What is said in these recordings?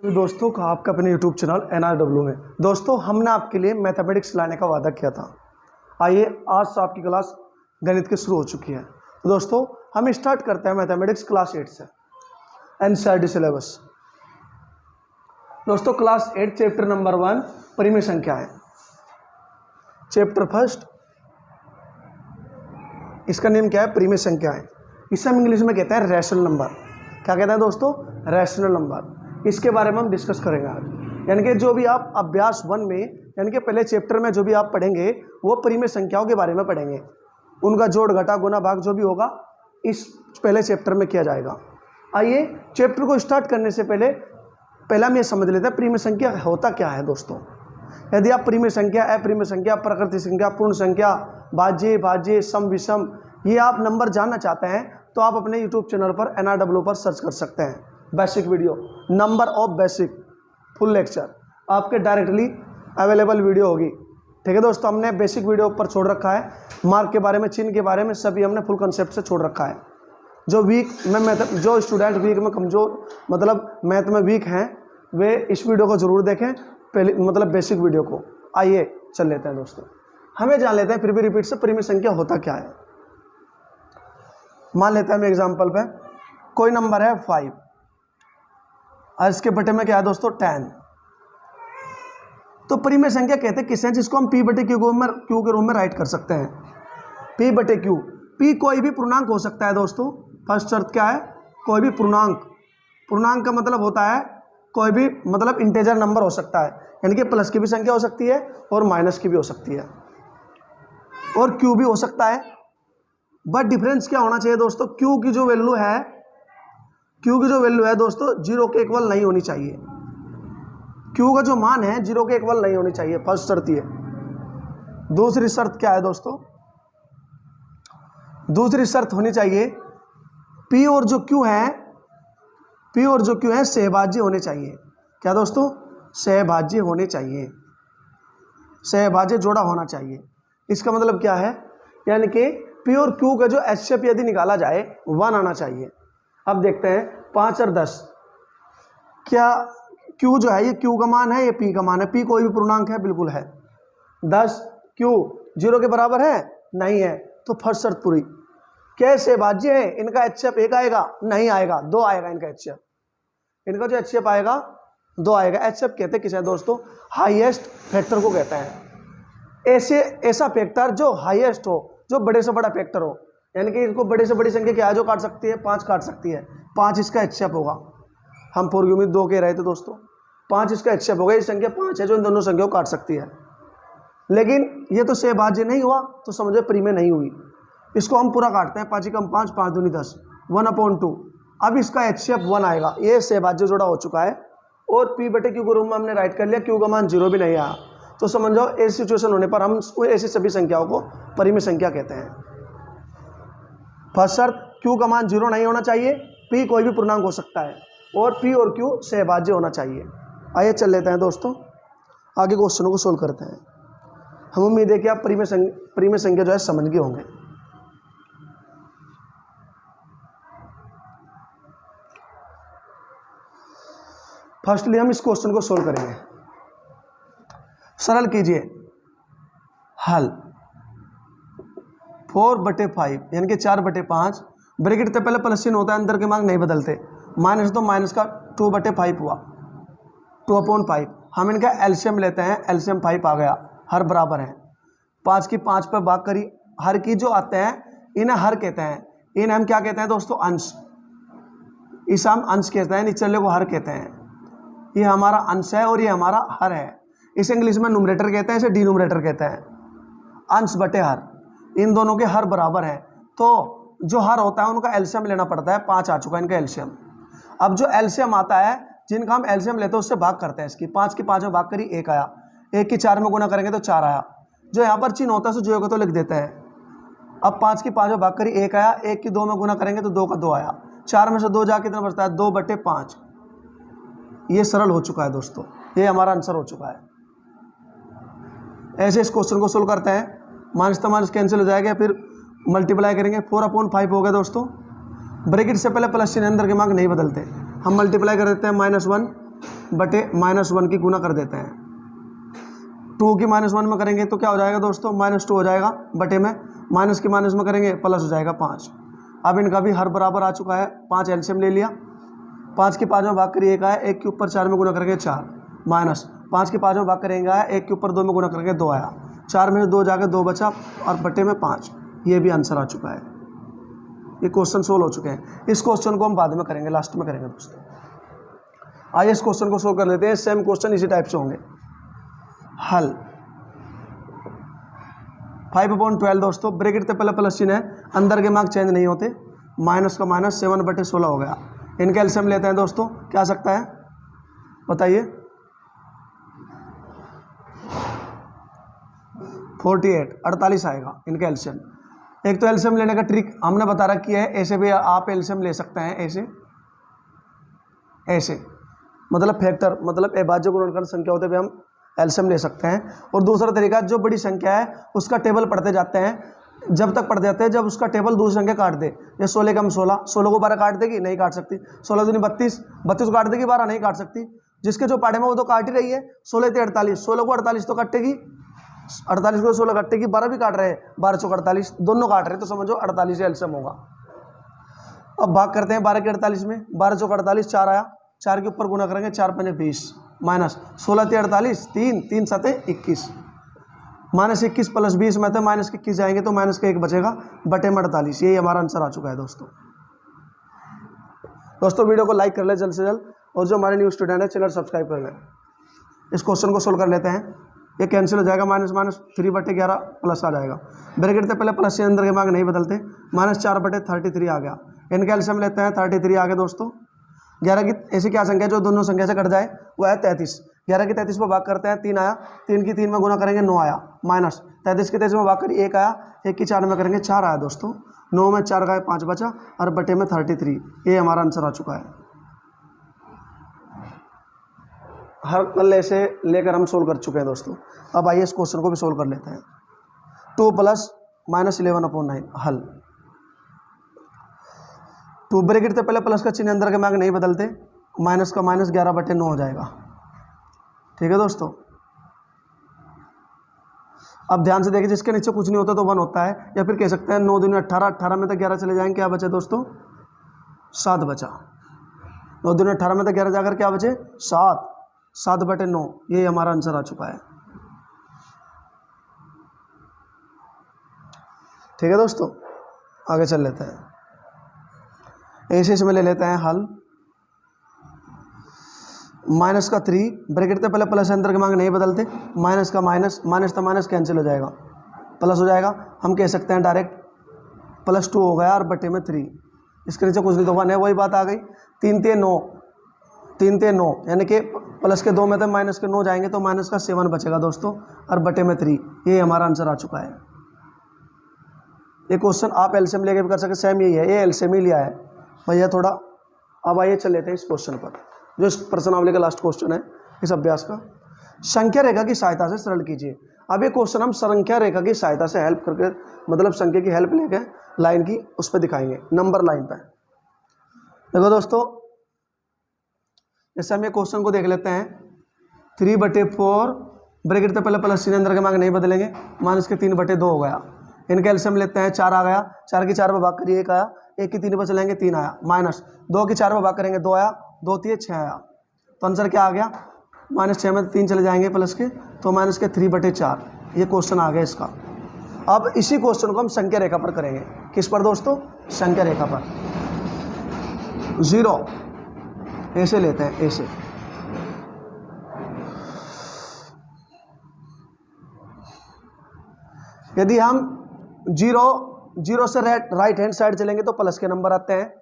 दोस्तों का आपका अपने YouTube चैनल NRW में। दोस्तों हमने आपके लिए मैथमेटिक्स लाने का वादा किया था। आइए आज से आपकी क्लास गणित की शुरू हो चुकी है। तो दोस्तों हम स्टार्ट करते हैं मैथमेटिक्स क्लास 8 से, NCERT सिलेबस। दोस्तों क्लास 8 चैप्टर नंबर 1 परिमेय संख्या है। चैप्टर फर्स्ट, इसका नेम क्या है? परिमेय संख्या है। इसे हम इंग्लिश में कहते हैं रैशनल नंबर। क्या कहते हैं दोस्तों? Rational number. इसके बारे में हम डिस्कस करेंगे आज। यानी कि जो भी आप अभ्यास 1 में, यानी कि पहले चैप्टर में जो भी आप पढ़ेंगे वो परिमेय संख्याओं के बारे में पढ़ेंगे। उनका जोड़ घटा गुना भाग जो भी होगा इस पहले चैप्टर में किया जाएगा। आइए चैप्टर को स्टार्ट करने से पहले हम ये समझ लेते हैं परिमेय संख्या होता क्या है। दोस्तों यदि आप परिमेय संख्या, अपरिमेय संख्या, प्राकृतिक संख्या, पूर्ण संख्या, भाज्य भाज्य, सम विषम ये आप नंबर जानना चाहते हैं तो आप अपने यूट्यूब चैनल पर NRW पर सर्च कर सकते हैं। Basic video, number of basic, full lecture आपके डायरेक्टली अवेलेबल वीडियो होगी। ठीक है दोस्तों, हमने बेसिक वीडियो पर छोड़ रखा है। मार्क के बारे में, चिन्ह के बारे में सभी हमने फुल कंसेप्ट से छोड़ रखा है। जो वीक में जो स्टूडेंट वीक में कमज़ोर मतलब मैथ में वीक हैं वे इस वीडियो को ज़रूर देखें, पहले मतलब बेसिक वीडियो को। आइए चल लेते हैं दोस्तों, हमें जान लेते हैं फिर भी रिपीट से परिमेय संख्या होता क्या है। मान लेते हैं हम एग्जाम्पल पे, कोई नंबर है 5 और इसके बटे में क्या है दोस्तों? 10। तो परिमेय संख्या कहते हैं किसे? जिसको हम P बटे क्यू के रूप में राइट कर सकते हैं। P बटे क्यू। P कोई भी पूर्णांक हो सकता है दोस्तों। फर्स्ट शर्त क्या है? कोई भी पूर्णांक। पूर्णांक का मतलब होता है कोई भी मतलब इंटेजर नंबर हो सकता है, यानी कि प्लस की भी संख्या हो सकती है और माइनस की भी हो सकती है और क्यू भी हो सकता है। बट डिफरेंस क्या होना चाहिए दोस्तों? क्यू की जो वैल्यू है दोस्तों 0 के इक्वल नहीं होनी चाहिए। क्यू का जो मान है 0 के इक्वल नहीं होनी चाहिए। फर्स्ट शर्त ये। दूसरी शर्त क्या है दोस्तों? दूसरी शर्त होनी चाहिए P और जो Q है सहभाज्य होने चाहिए। क्या दोस्तों? सहभाज्य होने चाहिए, सहभाज्य जोड़ा होना चाहिए। इसका मतलब क्या है? यानी कि P और Q का जो HCF यदि निकाला जाए 1 आना चाहिए। अब देखते हैं 5 और 10, क्या Q जो है ये Q का मान है, ये P का मान है? P कोई भी पूर्णांक है? बिल्कुल है। 10 Q 0 के बराबर है? नहीं है। तो फर्स्ट शर्त पूरी। क्या सहभाज्य है? इनका HCF 1 आएगा? नहीं आएगा, 2 आएगा इनका HCF। इनका जो HCF आएगा 2 आएगा। HCF कहते हैं किसे दोस्तों? हाईएस्ट फैक्टर को कहते हैं। ऐसा फैक्टर जो हाईएस्ट हो, जो बड़े से बड़ा फैक्टर हो, यानी कि इनको बड़े से बड़ी संख्या क्या है जो काट सकती है? 5 काट सकती है। 5 इसका HCF होगा। हम पूर्व की उम्मीद 2 कह रहे थे दोस्तों, 5 इसका HCF होगा। ये संख्या 5 है जो इन दोनों संख्याओं को काट सकती है। लेकिन ये तो सहभाज्य नहीं हुआ तो समझो परिमेय नहीं हुई। इसको हम पूरा काटते हैं। 5 कम 5, 5 दूनी 10, 1/2। अब इसका HCF 1 आएगा। ये सहभाज्य जोड़ा हो चुका है और P बटे Q के रूप में हमने राइट कर लिया। Q का मान 0 भी नहीं आया तो समझ जाओ ऐसी सिचुएशन होने पर हम ऐसी सभी संख्याओं को परिमेय संख्या कहते हैं। फर्स्ट शर्त Q का मान 0 नहीं होना चाहिए, P कोई भी पूर्णांक हो सकता है और P और Q सहभाज्य होना चाहिए। आइए चल लेते हैं दोस्तों, आगे क्वेश्चनों को सोल्व करते हैं। हम उम्मीद है कि आप परिमेय संख्या जो है समझ गए होंगे। फर्स्टली हम इस क्वेश्चन को सोल्व करेंगे। सरल कीजिए हल। 4/5 यानी कि 4/5। ब्रैकेट से पहले प्लस चिन्ह होता है, अंदर के मार्क नहीं बदलते। माइनस तो माइनस का 2/5 हुआ, 2/5। हम इनका एलसीएम लेते हैं, एलसीएम 5 आ गया। हर बराबर है। 5 की 5 पर भाग करी। हर की जो आते हैं इन्हें हर कहते हैं। इन्हें हम क्या कहते हैं दोस्तों? अंश। इसे हम अंश कहते हैं, निचले को हर कहते हैं। ये हमारा अंश है और ये हमारा हर है। इसे इंग्लिश में न्यूमरेटर कहते हैं, इसे डिनोमिनेटर कहते हैं। अंश बटे हर, इन दोनों के हर बराबर है तो जो हर होता है उनका एलसीएम लेना पड़ता है। 5 आ चुका है इनका एलसीएम। अब जो एलसीएम आता है, जिनका हम एलसीएम लेते हैं उससे भाग करते हैं। इसकी 5 की 5 में भाग करी 1 आया। 1 की 4 में गुना करेंगे तो 4 आया। जो यहाँ पर चिन्ह होता है जो को तो लिख देते हैं। अब 5 की 5 में भाग करी 1 आया। 1 की 2 में गुना करेंगे तो 2 का 2 आया। 4 में से 2 जा कितना बचता है? 2/5। ये सरल हो चुका है दोस्तों, ये हमारा आंसर हो चुका है। ऐसे इस क्वेश्चन को सोल्व करते हैं। माइनस तो माइनस कैंसिल हो जाएगा, फिर मल्टीप्लाई करेंगे। 4/5 हो गया दोस्तों। ब्रैकेट से पहले प्लस चिन्ह, अंदर के मार्क नहीं बदलते। हम मल्टीप्लाई कर देते हैं -1 बटे -1 की गुना कर देते हैं। 2 की -1 में करेंगे तो क्या हो जाएगा दोस्तों, -2 हो जाएगा, बटे में माइनस की माइनस में करेंगे प्लस हो जाएगा 5। अब इनका भी हर बराबर आ चुका है, 5 एलसीएम ले लिया, 5 की 5 में भाग करिए 1 आया, 1 के ऊपर 4 में गुना करेंगे 4, माइनस 5 की 5 में भाग करेंगे आया, 1 के ऊपर 2 में गुना करेंगे 2 आया, 4 में 2 जाकर 2 बचा और बटे में 5। ये भी आंसर आ चुका है। ये क्वेश्चन सोल्व हो चुके हैं। इस क्वेश्चन को हम बाद में करेंगे, लास्ट में करेंगे दोस्तों। आइए इस क्वेश्चन को सोल्व कर लेते हैं। सेम क्वेश्चन इसी टाइप से होंगे। हल 5/12 दोस्तों, ब्रैकेट से पहले प्लस चिन्ह है, अंदर के मार्क चेंज नहीं होते, माइनस का माइनस 7/16 हो गया। इनका एलसीएम लेते हैं दोस्तों, क्या आ सकता है बताइए, 48 आएगा इनका एलसीएम। एक तो एलसीएम लेने का ट्रिक हमने बता रखी है, ऐसे भी आप एलसीएम ले सकते हैं, ऐसे मतलब फैक्टर, मतलब अभाज्य गुणनखंड संख्या होते हुए हम एलसीएम ले सकते हैं। और दूसरा तरीका, जो बड़ी संख्या है उसका टेबल पढ़ते जाते हैं, जब तक पढ़ते जाते हैं जब उसका टेबल दूसरी संख्या काट दे। ये 16 का हम 16 को 12 काट देगी, नहीं काट सकती। 16 दूनी 32 को काट देगी, 12 नहीं काट सकती। जिसके जो पाठे में वो तो काट ही रही है, 16 × 48, 16 को 48 तो काटेगी, 48 को 16 काटेगी, 12 भी काट रहे हैं, 12 × 48 दोनों काट रहे हैं, तो समझो 48 एलसीएम होगा। अब भाग करते हैं 12 के 48 में, 12 × 48 4 आया, 4 के ऊपर गुना करेंगे 4 × 5 = 20, माइनस 16 × 48 3, 3 × 7 = 21, -21 + 20 में थे -21 जाएंगे तो माइनस का 1 बचेगा, बटे में 48। यही हमारा आंसर आ चुका है दोस्तों। वीडियो को लाइक कर ले जल्द से जल्द, और जो हमारे न्यू स्टूडेंट है चैनल सब्सक्राइब कर लें। इस क्वेश्चन को सोल्व कर लेते हैं। ये कैंसिल हो जाएगा, -3/11 प्लस आ जाएगा, ब्रैकेट से पहले प्लस से अंदर के मार्क नहीं बदलते, -4/33 आ गया। इनका एलसीएम लेते हैं, 33 आ गया दोस्तों। 11 की ऐसी क्या संख्या जो दोनों संख्या से कट जाए, वो है 33। 11 की 33 पर भाग करते हैं, 3 आया, 3 की 3 में गुना करेंगे 9 आया, माइनस 33 की 33 में भाग करिए 1 आया, 1 की 4 में करेंगे 4 आया दोस्तों, 9 में 4 गए 5 बचा और बटे में 33। ये हमारा आंसर आ चुका है। हर कल ऐसे लेकर हम सोल्व कर चुके हैं दोस्तों। अब आइए इस क्वेश्चन को भी सोल्व कर लेते हैं। 2 + -11/9 हल। 2 ब्रैकेट से पहले प्लस का चिन्ह अंदर के मार्क नहीं बदलते, माइनस का माइनस 11/9 हो जाएगा। ठीक है दोस्तों। अब ध्यान से देखिए, जिसके नीचे कुछ नहीं होता तो 1 होता है, या फिर कह सकते हैं 9 दूनी 18, 18 में तो 11 चले जाएंगे, क्या बचे दोस्तों 7 बचा। 9 दूनी 18 में तो 11 जाकर क्या बचे 7, 7/9। ये हमारा आंसर आ चुका है। ठीक है दोस्तों, आगे चल लेते हैं। ऐसे इसमें ले लेते हैं हल। माइनस का 3 ब्रैकेट से पहले प्लस अंदर के मांग नहीं बदलते, माइनस का माइनस, माइनस का माइनस कैंसिल हो जाएगा, प्लस हो जाएगा। हम कह सकते हैं डायरेक्ट +2 हो गया और बटे में 3, इसके नीचे कुछ नहीं तो 1 है, वही बात आ गई। 3 × 9, 3 × 9 यानी कि प्लस के 2 में थे, माइनस के 9 जाएंगे तो माइनस का 7 बचेगा दोस्तों, और बटे में 3। ये हमारा आंसर आ चुका है। ये क्वेश्चन आप एलसीएम लेके भी कर सकते, सेम यही है, ये एलसीएम ही लिया है भैया थोड़ा। अब आइए चल लेते हैं इस क्वेश्चन पर, जो इस प्रश्नावली का लास्ट क्वेश्चन है इस अभ्यास का। संख्या रेखा की सहायता से सरल कीजिए। अब ये क्वेश्चन हम संख्या रेखा की सहायता से हेल्प करके, मतलब संख्या की हेल्प लेके लाइन की उस पर दिखाएंगे, नंबर लाइन पर। देखो दोस्तों, जैसे हम ये क्वेश्चन को देख लेते हैं, 3/4 ब्रैकेट से पहले प्लस चिन्ह अंदर के मांग नहीं बदलेंगे, माइनस के 3/2 हो गया। इनका एलसीएम लेते हैं, 4 आ गया, 4 की 4 में भाग करिए 1 आया, 1 की 3 पर चलेंगे 3 आया, माइनस 2 की 4 में भाग करेंगे 2 आया, 2 × 3 = 6 आया। तो आंसर क्या आ गया, -6 में 3 चले जाएंगे प्लस के, तो माइनस के 3/4। ये क्वेश्चन आ गया इसका। अब इसी क्वेश्चन को हम संख्या रेखा पर करेंगे। किस पर दोस्तों, संख्या रेखा पर। 0 ऐसे लेते हैं, ऐसे यदि हम 0 से राइट हैंड साइड चलेंगे तो प्लस के नंबर आते हैं,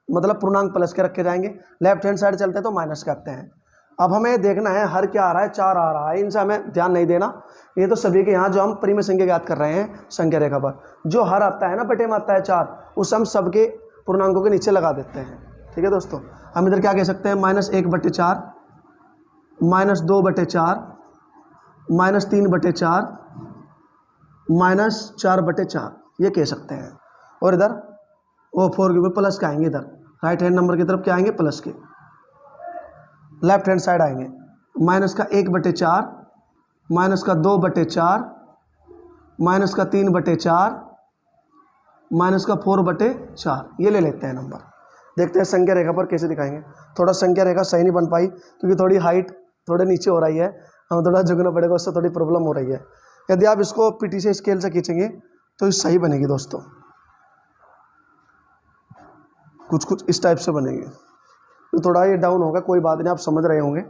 मतलब पूर्णांक प्लस के रखे जाएंगे। लेफ्ट हैंड साइड चलते हैं तो माइनस के आते हैं। अब हमें देखना है हर क्या आ रहा है, 4 आ रहा है, इनसे हमें ध्यान नहीं देना। ये तो सभी के यहाँ जो हम परिमेय संख्या ज्ञात कर रहे हैं संख्या रेखा पर, जो हर आता है ना बटे में आता है 4, उस हम सबके पूर्णांकों के नीचे लगा देते हैं। ठीक है दोस्तों, हम इधर क्या कह सकते हैं, -1/4, -2/4, -3/4, -4/4, ये कह सकते हैं। और इधर वो 4 के ऊपर प्लस के आएंगे, इधर राइट हैंड नंबर की तरफ क्या आएंगे, प्लस के। लेफ्ट हैंड साइड आएंगे, माइनस का 1/4, माइनस का 2/4, माइनस का 3/4, माइनस का 4/4, ये ले लेते हैं नंबर। देखते हैं संख्या रेखा पर कैसे दिखाएंगे। थोड़ा संख्या रेखा सही नहीं बन पाई क्योंकि थोड़ी हाइट थोड़े नीचे हो रही है, हमें थोड़ा झुकना पड़ेगा, उससे थोड़ी प्रॉब्लम हो रही है। यदि आप इसको पीटीसी स्केल से खींचेंगे तो ये सही बनेगी दोस्तों, कुछ इस टाइप से बनेगी। तो थोड़ा ये डाउन होगा, कोई बात नहीं, आप समझ रहे होंगे,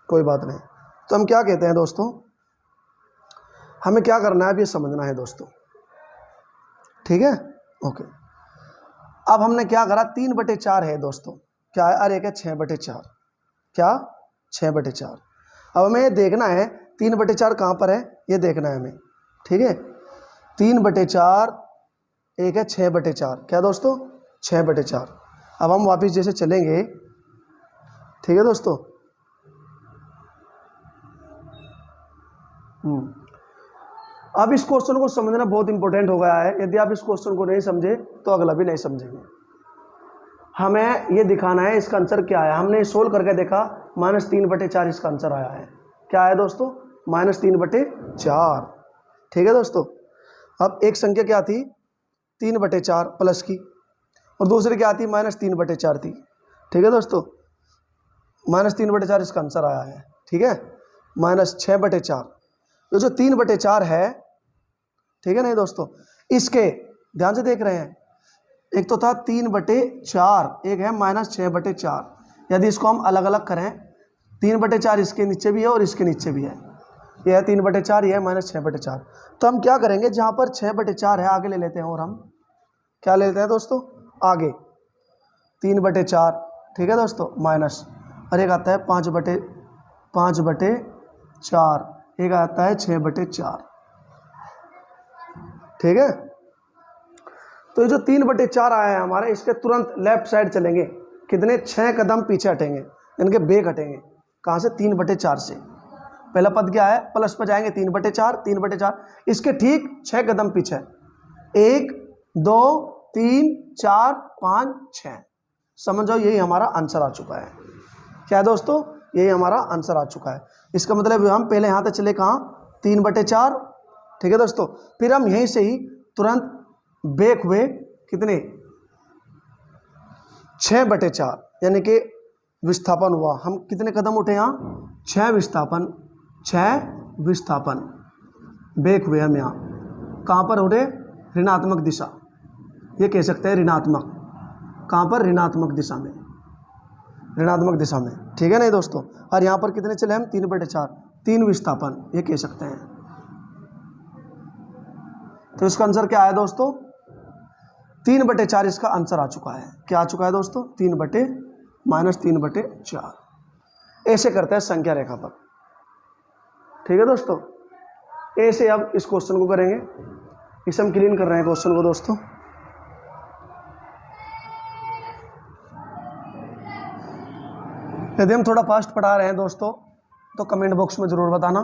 कोई बात नहीं। तो हम क्या कहते हैं दोस्तों, हमें क्या करना है अब ये समझना है दोस्तों, ठीक है, ओके। अब हमने क्या करा, 3/4 है दोस्तों, क्या है, अरे क्या 6/4, क्या 6/4। अब हमें ये देखना है 3/4 कहाँ पर है, ये देखना है हमें, ठीक है। 3/4 एक है 6/4, क्या दोस्तों, 6/4। अब हम वापस जैसे चलेंगे, ठीक है दोस्तों, अब इस क्वेश्चन को समझना बहुत इंपॉर्टेंट हो गया है। यदि आप इस क्वेश्चन को नहीं समझे तो अगला भी नहीं समझेंगे। हमें ये दिखाना है इसका आंसर क्या है। हमने सोल्व करके देखा, -3/4 इसका आंसर आया है। क्या है दोस्तों, -3/4, ठीक है दोस्तों। अब एक संख्या क्या थी, 3/4 प्लस की, और दूसरी क्या थी, -3/4 थी, ठीक है दोस्तों। -3/4 इसका आंसर आया है, ठीक है, -6/4। ये जो 3/4 है, ठीक है नहीं दोस्तों, इसके ध्यान से देख रहे हैं, एक तो था 3/4, एक है -6/4। यदि इसको हम अलग अलग करें, 3/4 इसके नीचे भी है और इसके नीचे भी है, यह है 3/4, यह है -6/4। तो हम क्या करेंगे, जहाँ पर 6/4 है आगे ले लेते हैं, और हम क्या ले लेते हैं दोस्तों, आगे 3/4, ठीक है दोस्तों, माइनस, और एक आता है 5/4, एक आता है 6/4, ठीक है। तो ये जो 3/4 आया है हमारा, इसके तुरंत लेफ्ट साइड चलेंगे, कितने 6 कदम पीछे हटेंगे, इनके बेग हटेंगे, कहाँ से, 3/4 से। पहला पद क्या है, प्लस पर जाएंगे, 3/4, इसके ठीक 6 कदम पीछे, 1 2 3 4 5 6, समझ जाओ यही हमारा आंसर आ चुका है। क्या है दोस्तों, यही हमारा आंसर आ चुका है। इसका मतलब हम पहले यहाँ तक चले, कहाँ, 3/4, ठीक है दोस्तों। फिर हम यहीं से ही तुरंत बेक हुए, कितने, 6/4, यानी कि विस्थापन हुआ। हम कितने कदम उठे यहाँ, 6 विस्थापन बेक हुए हम यहाँ, कहाँ पर उठे, ऋणात्मक दिशा, ये कह सकते हैं ऋणात्मक, कहाँ पर, ऋणात्मक दिशा में, ऋणात्मक दिशा में, ठीक है नहीं दोस्तों। और यहाँ पर कितने चले हम, 3/4, 3 विस्थापन, ये कह सकते हैं। तो इसका आंसर क्या है दोस्तों, 3/4 इसका आंसर आ चुका है। क्या आ चुका है दोस्तों, -3/4। ऐसे करते हैं संख्या रेखा पर, ठीक है दोस्तों। ऐसे अब इस क्वेश्चन को करेंगे, इसे हम क्लीन कर रहे हैं क्वेश्चन को दोस्तों। यदि हम थोड़ा फास्ट पढ़ा रहे हैं दोस्तों तो कमेंट बॉक्स में ज़रूर बताना।